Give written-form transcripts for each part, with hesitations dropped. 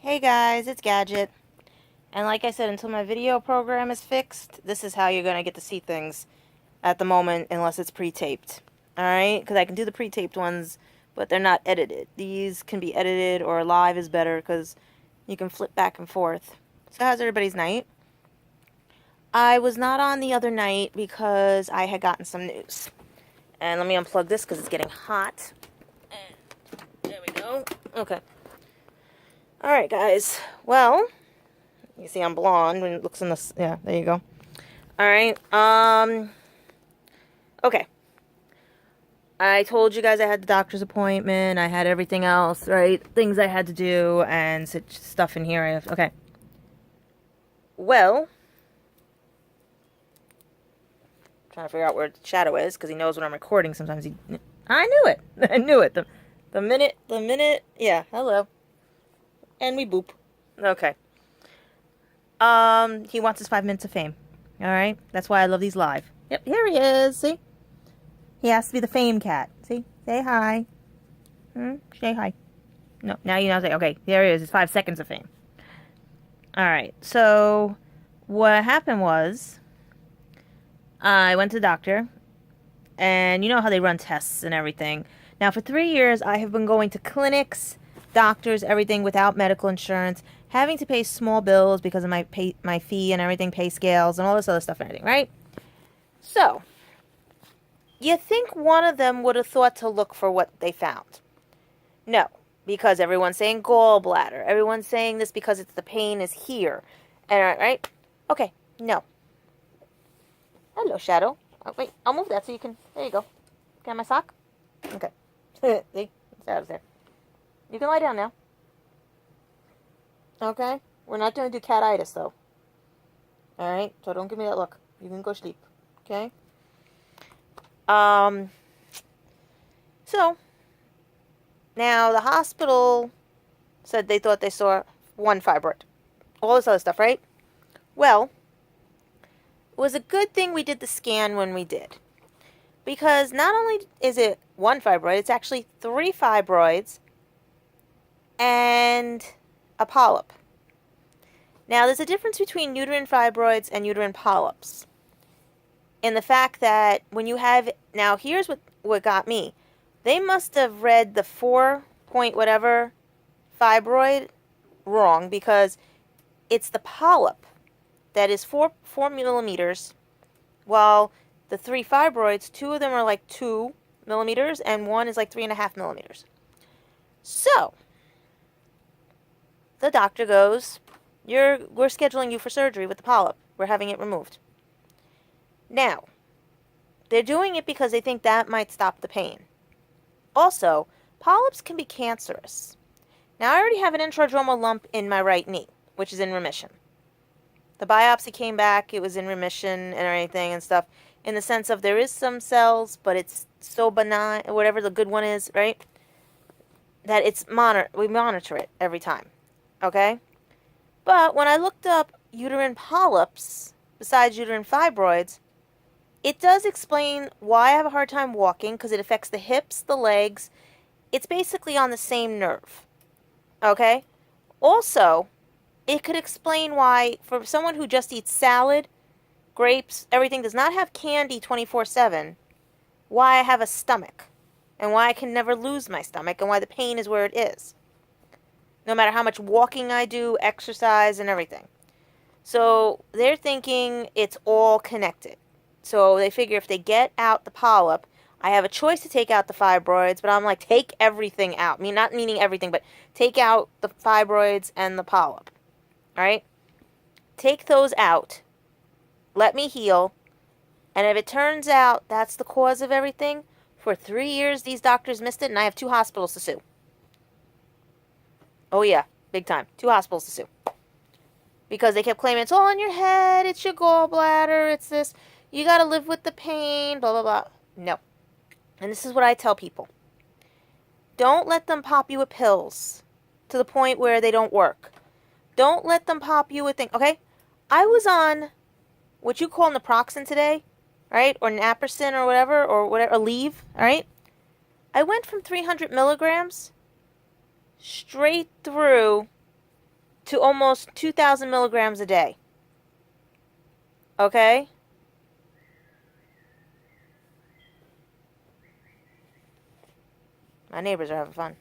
Hey guys, it's Gadget. And like I said, until my video program is fixed, this is how you're going to get to see things at the moment unless it's pre-taped. Alright? Because I can do the pre-taped ones, but they're not edited. These can be edited or live is better because you can flip back and forth. So how's everybody's night? I was not on the other night because I had gotten some news. And let me unplug this because it's getting hot. And there we go. Okay. Alright guys, well, you see I'm blonde when it looks in this, yeah, there you go. Alright, okay. I told you guys I had the doctor's appointment, I had everything else, right, things I had to do, and such stuff in here, okay. Well, trying to figure out where the shadow is, because he knows when I'm recording, sometimes I knew it, I knew it, the minute, yeah, hello. And we boop. Okay. He wants his 5 minutes of fame. Alright? That's why I love these live. Yep, here he is. See? He has to be the fame cat. See? Say hi. Say hi. No, now you know. Say, okay, there he is. It's 5 seconds of fame. Alright, so what happened was I went to the doctor, and you know how they run tests and everything. Now, for 3 years, I have been going to clinics, doctors, everything without medical insurance, having to pay small bills because of my fee and everything, pay scales and all this other stuff and everything, right? So, you think one of them would have thought to look for what they found? No, because everyone's saying gallbladder. Everyone's saying this because it's the pain is here. And, right? Okay, no. Hello, Shadow. Oh, wait, I'll move that so you can, there you go. Got my sock? Okay. See? Shadow's there. You can lie down now. Okay? We're not going to do cat-itis, though. Alright? So don't give me that look. You can go sleep. Okay? So, now the hospital said they thought they saw one fibroid. All this other stuff, right? Well, it was a good thing we did the scan when we did. Because not only is it one fibroid, it's actually 3 fibroids and a polyp. Now, there's a difference between uterine fibroids and uterine polyps. In the fact that when you have, now here's what got me. They must have read the 4 point whatever fibroid wrong, because it's the polyp that is 4 millimeters, while the 3 fibroids, 2 of them are like 2 millimeters and 1 is like 3.5 millimeters. So, the doctor goes, we're scheduling you for surgery with the polyp. We're having it removed. Now, they're doing it because they think that might stop the pain. Also, polyps can be cancerous. Now, I already have an intradermal lump in my right knee, which is in remission. The biopsy came back, it was in remission and everything and stuff, in the sense of there is some cells, but it's so benign, whatever the good one is, right? That we monitor it every time. Okay? But when I looked up uterine polyps, besides uterine fibroids, it does explain why I have a hard time walking, because it affects the hips, the legs. It's basically on the same nerve. Okay? Also, it could explain why, for someone who just eats salad, grapes, everything, does not have candy 24/7, why I have a stomach, and why I can never lose my stomach, and why the pain is where it is. No matter how much walking I do, exercise, and everything. So they're thinking it's all connected. So they figure if they get out the polyp, I have a choice to take out the fibroids, but I'm like, take everything out. I mean, not meaning everything, but take out the fibroids and the polyp. Alright? Take those out. Let me heal. And if it turns out that's the cause of everything, for 3 years these doctors missed it, and I have 2 hospitals to sue. Oh yeah, big time. 2 hospitals to sue. Because they kept claiming it's all in your head, it's your gallbladder, it's this, you gotta live with the pain, blah, blah, blah. No. And this is what I tell people. Don't let them pop you with pills to the point where they don't work. Don't let them pop you with things, okay? I was on what you call naproxen today, right? Or naproxen or whatever, or Aleve, all right? I went from 300 milligrams straight through to almost 2,000 milligrams a day. Okay? My neighbors are having fun.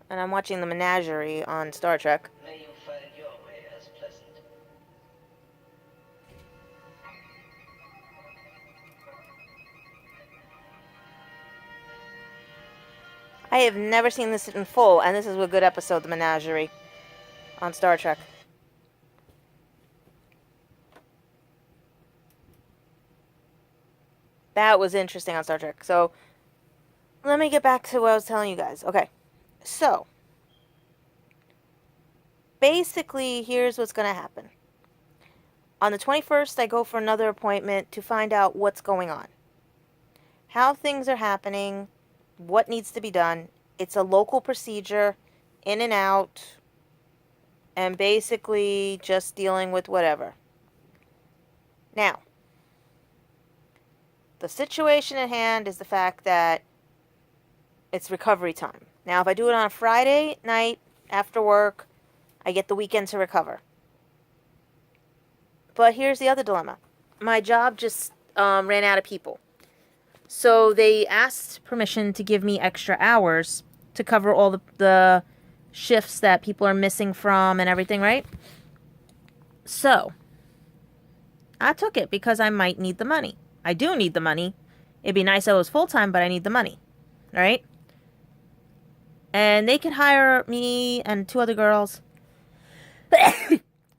And I'm watching the menagerie on Star Trek. May you find your way as pleasant. I have never seen this in full, and this is a good episode, the menagerie on Star Trek. That was interesting on Star Trek. So, let me get back to what I was telling you guys. Okay. So, basically, here's what's going to happen. On the 21st, I go for another appointment to find out what's going on. How things are happening, what needs to be done. It's a local procedure, in and out, and basically just dealing with whatever. Now, the situation at hand is the fact that it's recovery time. Now, if I do it on a Friday night after work, I get the weekend to recover. But here's the other dilemma. My job just ran out of people. So they asked permission to give me extra hours to cover all the shifts that people are missing from and everything, right? So I took it because I might need the money. I do need the money. It'd be nice if it was full-time, but I need the money, right? And they could hire me and 2 other girls.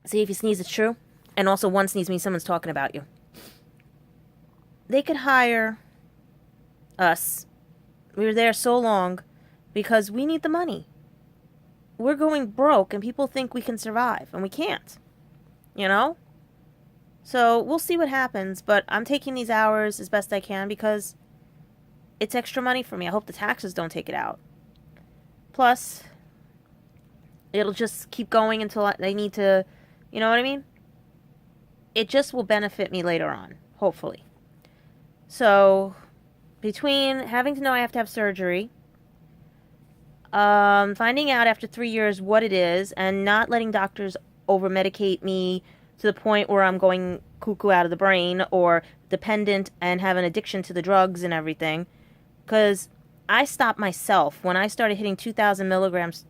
See, if you sneeze, it's true. And also, one sneeze means someone's talking about you. They could hire us. We were there so long because we need the money. We're going broke, and people think we can survive, and we can't. You know? So, we'll see what happens, but I'm taking these hours as best I can because it's extra money for me. I hope the taxes don't take it out. Plus, it'll just keep going until they need to, you know what I mean? It just will benefit me later on, hopefully. So, between having to know I have to have surgery, finding out after 3 years what it is, and not letting doctors over-medicate me to the point where I'm going cuckoo out of the brain or dependent and have an addiction to the drugs and everything, because I stopped myself when I started hitting 2,000 milligrams.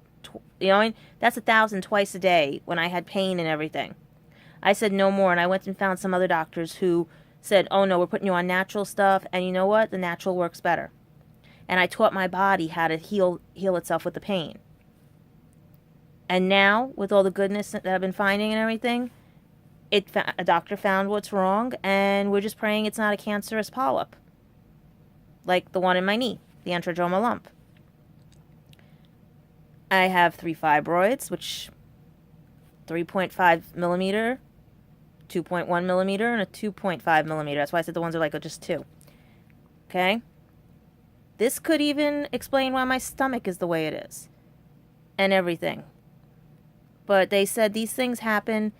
You know, that's 1,000 twice a day when I had pain and everything. I said no more, and I went and found some other doctors who said, oh no, we're putting you on natural stuff, and you know what? The natural works better. And I taught my body how to heal itself with the pain. And now, with all the goodness that I've been finding and everything, a doctor found what's wrong, and we're just praying it's not a cancerous polyp, like the one in my knee, the antrodromal lump. I have 3 fibroids, which 3.5 millimeter, 2.1 millimeter, and a 2.5 millimeter. That's why I said the ones are like just 2. Okay? This could even explain why my stomach is the way it is. And everything. But they said these things happen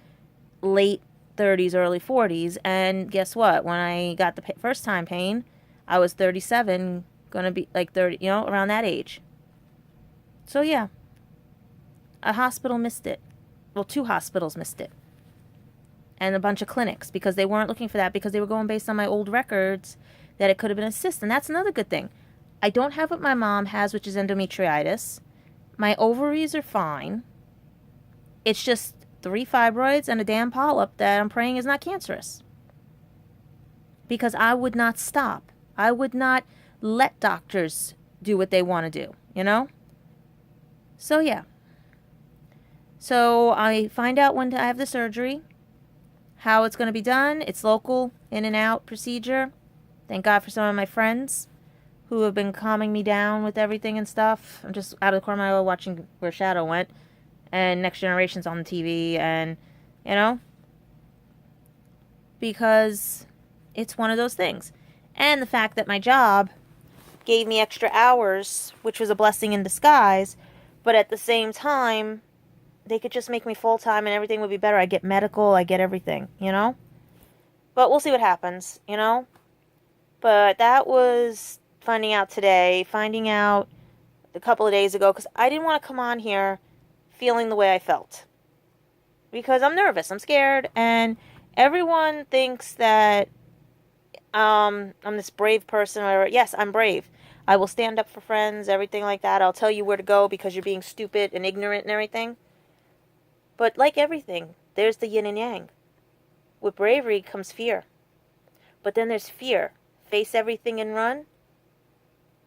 late 30s, early 40s. And guess what? When I got the first time pain, I was 37, going to be like 30, you know, around that age. So yeah. A hospital missed it. Well, 2 hospitals missed it. And a bunch of clinics, because they weren't looking for that, because they were going based on my old records that it could have been a cyst. And that's another good thing. I don't have what my mom has, which is endometritis. My ovaries are fine. It's just 3 fibroids and a damn polyp that I'm praying is not cancerous. Because I would not stop. I would not let doctors do what they want to do, you know? So, yeah. So, I find out when I have the surgery, how it's going to be done. It's local, in and out procedure. Thank God for some of my friends who have been calming me down with everything and stuff. I'm just out of the corner of my eye watching where Shadow went. And Next Generation's on the TV. And, you know, because it's one of those things. And the fact that my job gave me extra hours, which was a blessing in disguise. But at the same time, they could just make me full-time and everything would be better. I get medical, I get everything, you know? But we'll see what happens, you know? But that was finding out today, finding out a couple of days ago, because I didn't want to come on here feeling the way I felt. Because I'm nervous, I'm scared, and everyone thinks that I'm this brave person. Or yes, I'm brave. I will stand up for friends, everything like that. I'll tell you where to go because you're being stupid and ignorant and everything. But like everything, there's the yin and yang. With bravery comes fear. But then there's fear. Face everything and run.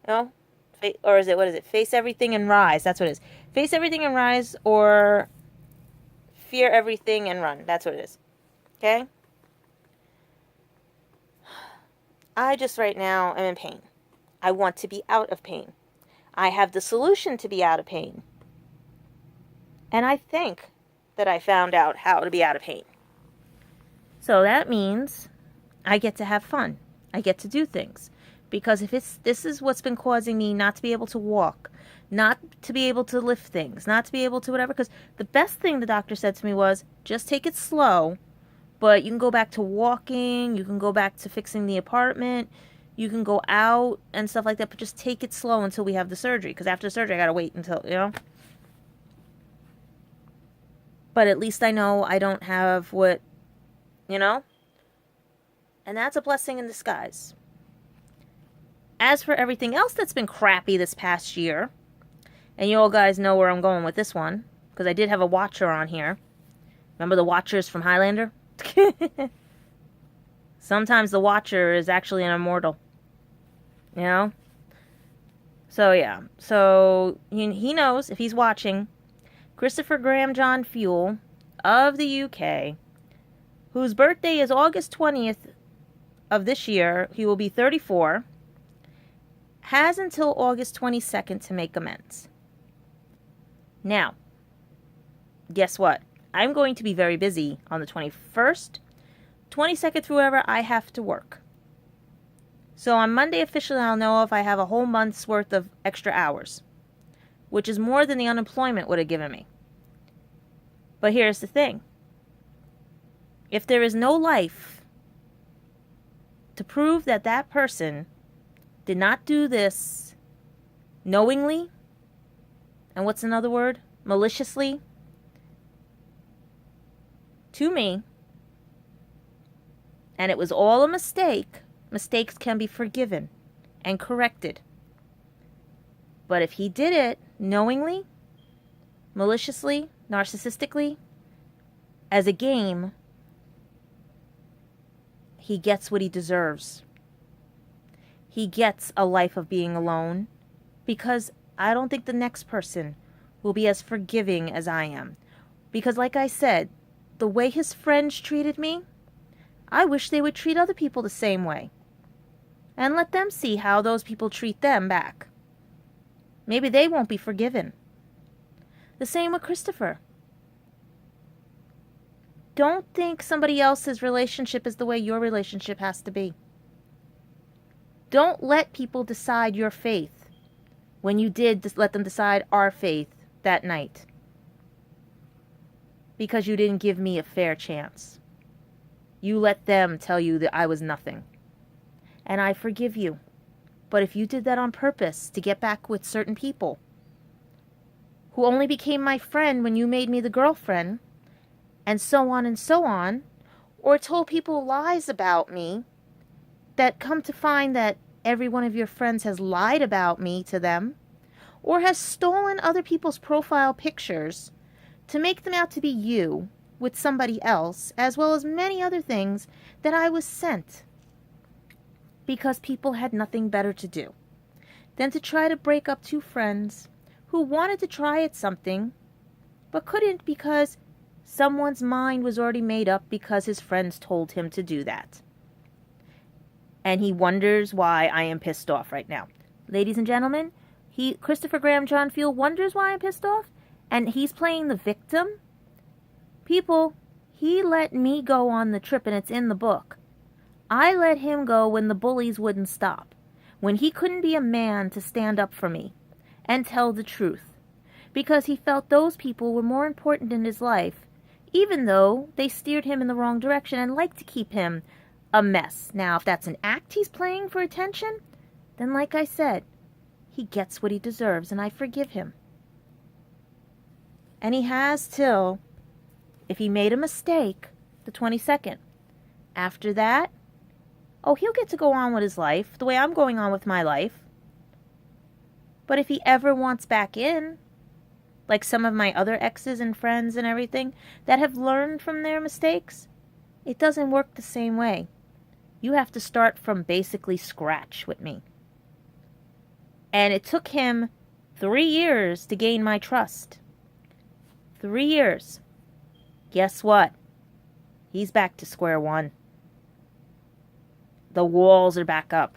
No? Or is it, what is it? Face everything and rise. That's what it is. Face everything and rise, or fear everything and run. That's what it is. Okay? I just right now am in pain. I want to be out of pain. I have the solution to be out of pain. And I think that I found out how to be out of pain. So that means I get to have fun. I get to do things. Because if this is what's been causing me not to be able to walk, not to be able to lift things, not to be able to whatever. Because the best thing the doctor said to me was, just take it slow, but you can go back to walking, you can go back to fixing the apartment, you can go out and stuff like that, but just take it slow until we have the surgery. Because after the surgery, I got to wait until, But at least I know I don't have what, And that's a blessing in disguise. As for everything else that's been crappy this past year, and you all guys know where I'm going with this one, because I did have a watcher on here. Remember the watchers from Highlander? Sometimes the watcher is actually an immortal. So, yeah. So, he knows, if he's watching, Christopher Graham John Fuel of the UK, whose birthday is August 20th of this year, he will be 34, has until August 22nd to make amends. Now, guess what? I'm going to be very busy on the 21st, 22nd through wherever I have to work. So on Monday officially I'll know if I have a whole month's worth of extra hours, which is more than the unemployment would have given me. But here's the thing. If there is no life to prove that that person did not do this knowingly, and what's another word? Maliciously, to me, and it was all a mistake, mistakes can be forgiven and corrected. But if he did it knowingly, maliciously, narcissistically, as a game, he gets what he deserves. He gets a life of being alone, because I don't think the next person will be as forgiving as I am. Because like I said, the way his friends treated me, I wish they would treat other people the same way. And let them see how those people treat them back. Maybe they won't be forgiven. The same with Christopher. Don't think somebody else's relationship is the way your relationship has to be. Don't let people decide your faith when you did let them decide our faith that night. Because you didn't give me a fair chance. You let them tell you that I was nothing. And I forgive you. But if you did that on purpose to get back with certain people who only became my friend when you made me the girlfriend, and so on, or told people lies about me that come to find that every one of your friends has lied about me to them, or has stolen other people's profile pictures to make them out to be you with somebody else, as well as many other things that I was sent because people had nothing better to do than to try to break up two friends who wanted to try at something but couldn't because someone's mind was already made up because his friends told him to do that. And he wonders why I am pissed off right now. Ladies and gentlemen, Christopher Graham John Fuel wonders why I'm pissed off, and he's playing the victim. People, he let me go on the trip, and it's in the book. I let him go when the bullies wouldn't stop, when he couldn't be a man to stand up for me and tell the truth, because he felt those people were more important in his life, even though they steered him in the wrong direction and liked to keep him a mess. Now, if that's an act he's playing for attention, then like I said, he gets what he deserves, and I forgive him. And he has till, if he made a mistake, the 22nd. After that, oh, he'll get to go on with his life the way I'm going on with my life. But if he ever wants back in, like some of my other exes and friends and everything that have learned from their mistakes, it doesn't work the same way. You have to start from basically scratch with me. And it took him 3 years to gain my trust. 3 years. Guess what? He's back to square one. The walls are back up.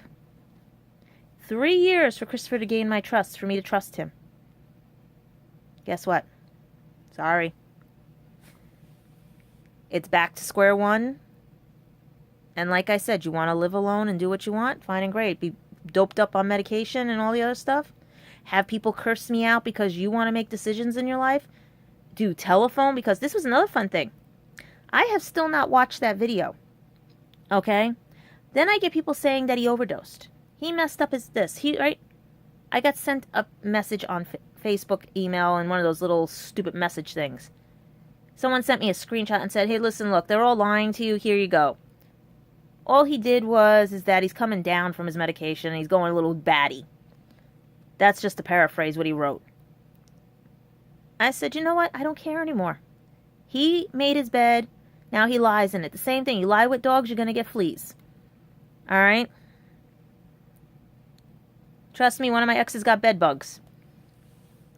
3 years for Christopher to gain my trust, for me to trust him. Guess what? Sorry. It's back to square one. And like I said, you want to live alone and do what you want? Fine and great. Be doped up on medication and all the other stuff? Have people curse me out because you want to make decisions in your life? Do telephone, because this was another fun thing. I have still not watched that video. Okay? Then I get people saying that he overdosed. He messed up his this. Right? I got sent a message on Facebook, email, and one of those little stupid message things. Someone sent me a screenshot and said, hey, listen, look, they're all lying to you. Here you go. All he did is that he's coming down from his medication and he's going a little batty. That's just to paraphrase what he wrote. I said, you know what? I don't care anymore. He made his bed. Now he lies in it. The same thing. You lie with dogs, you're going to get fleas. All right? Trust me, one of my exes got bed bugs.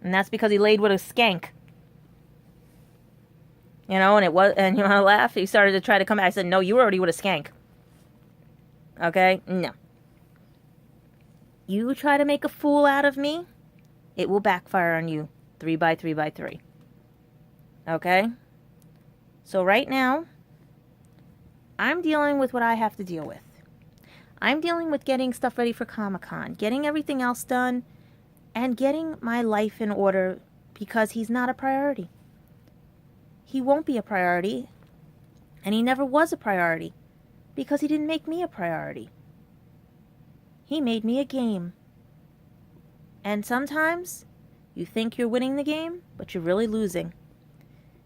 And that's because he laid with a skank. You know, and you want to laugh? He started to try to come back. I said, no, you were already with a skank. Okay? No. You try to make a fool out of me, it will backfire on you. 3 by 3 by 3. Okay? So right now, I'm dealing with what I have to deal with. I'm dealing with getting stuff ready for Comic-Con, getting everything else done, and getting my life in order because he's not a priority. He won't be a priority, and he never was a priority because he didn't make me a priority. He made me a game. And sometimes you think you're winning the game, but you're really losing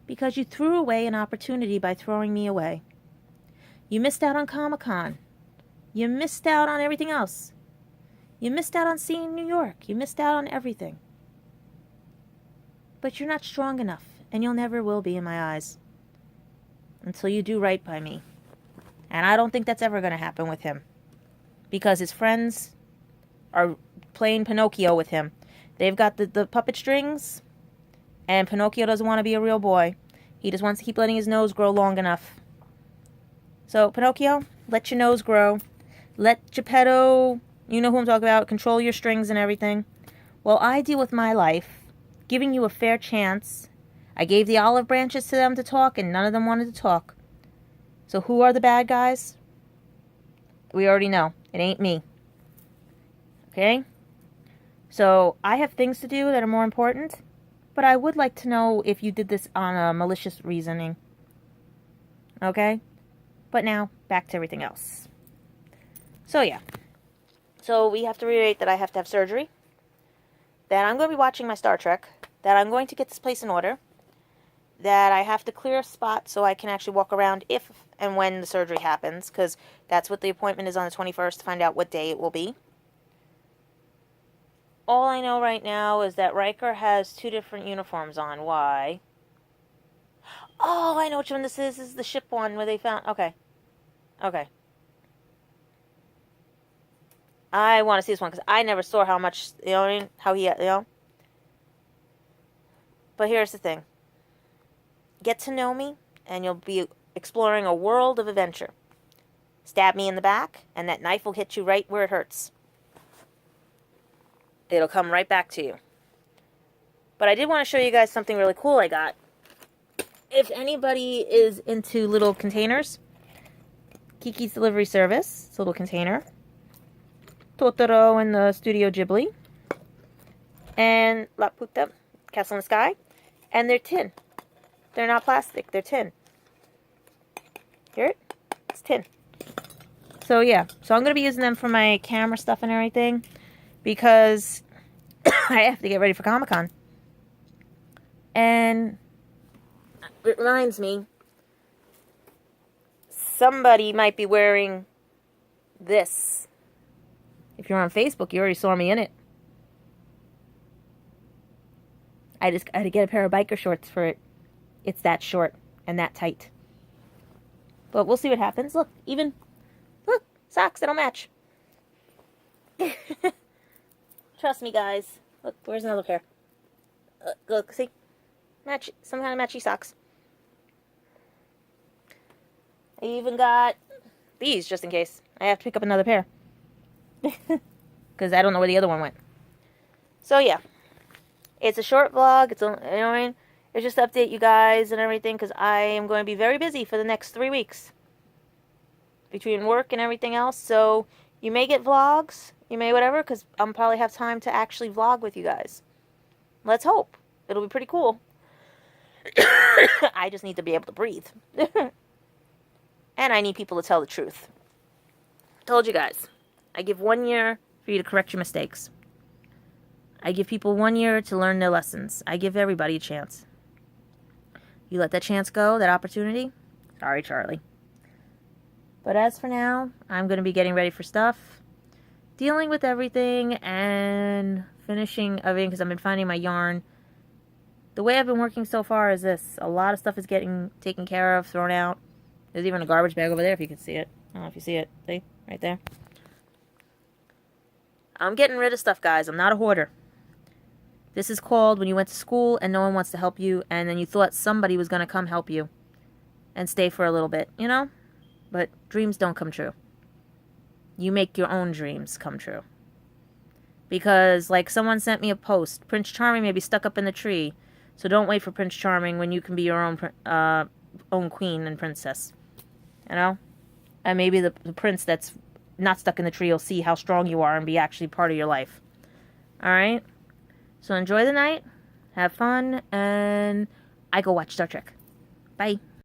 because you threw away an opportunity by throwing me away. You missed out on Comic-Con. You missed out on everything else. You missed out on seeing New York. You missed out on everything. But you're not strong enough, and you'll never will be in my eyes until you do right by me. And I don't think that's ever going to happen with him because his friends are playing Pinocchio with him. They've got the puppet strings, and Pinocchio doesn't want to be a real boy. He just wants to keep letting his nose grow long enough. So, Pinocchio, let your nose grow. Let Geppetto, you know who I'm talking about, control your strings and everything. Well, I deal with my life, giving you a fair chance. I gave the olive branches to them to talk, and none of them wanted to talk. So who are the bad guys? We already know. It ain't me. Okay? So I have things to do that are more important, but I would like to know if you did this on a malicious reasoning. Okay? But now, back to everything else. So yeah. So we have to reiterate that I have to have surgery, that I'm going to be watching my Star Trek, that I'm going to get this place in order, that I have to clear a spot so I can actually walk around if and when the surgery happens, because that's what the appointment is on the 21st to find out what day it will be. All I know right now is that Riker has 2 different uniforms on. Why? Oh, I know which one this is. This is the ship one where they found... Okay. Okay. I want to see this one because I never saw how much, you know what I mean? How he, you know? But here's the thing. Get to know me, and you'll be exploring a world of adventure. Stab me in the back, and that knife will hit you right where it hurts. It'll come right back to you. But I did want to show you guys something really cool I got. If anybody is into little containers, Kiki's Delivery Service, it's a little container. Totoro and the Studio Ghibli. And La Puta, Castle in the Sky. And they're tin. They're not plastic, they're tin. Hear it? It's tin. So yeah, so I'm going to be using them for my camera stuff and everything because I have to get ready for Comic-Con. And it reminds me, somebody might be wearing this. If you're on Facebook, you already saw me in it. I had to get a pair of biker shorts for it. It's that short and that tight. But we'll see what happens. Look, socks that'll match. Trust me, guys. Look, where's another pair? Look, see? Match, some kind of matchy socks. I even got these just in case. I have to pick up another pair. Because I don't know where the other one went. So, yeah. It's a short vlog. It's, you know what I mean? It's just to update you guys and everything because I am going to be very busy for the next 3 weeks. Between work and everything else. So, you may get vlogs. You may whatever because I'll probably have time to actually vlog with you guys. Let's hope. It'll be pretty cool. I just need to be able to breathe. And I need people to tell the truth. Told you guys. I give 1 year for you to correct your mistakes. I give people 1 year to learn their lessons. I give everybody a chance. You let that chance go, that opportunity? Sorry, Charlie. But as for now, I'm going to be getting ready for stuff. Dealing with everything and finishing everything because I've been finding my yarn. The way I've been working so far is this. A lot of stuff is getting taken care of, thrown out. There's even a garbage bag over there if you can see it. I don't know if you see it. See? Right there. I'm getting rid of stuff, guys. I'm not a hoarder. This is called when you went to school and no one wants to help you and then you thought somebody was going to come help you and stay for a little bit, you know? But dreams don't come true. You make your own dreams come true. Because, like, someone sent me a post. Prince Charming may be stuck up in the tree. So don't wait for Prince Charming when you can be your own queen and princess. You know? And maybe the prince that's not stuck in the tree will see how strong you are and be actually part of your life. Alright? So enjoy the night. Have fun. And I go watch Star Trek. Bye.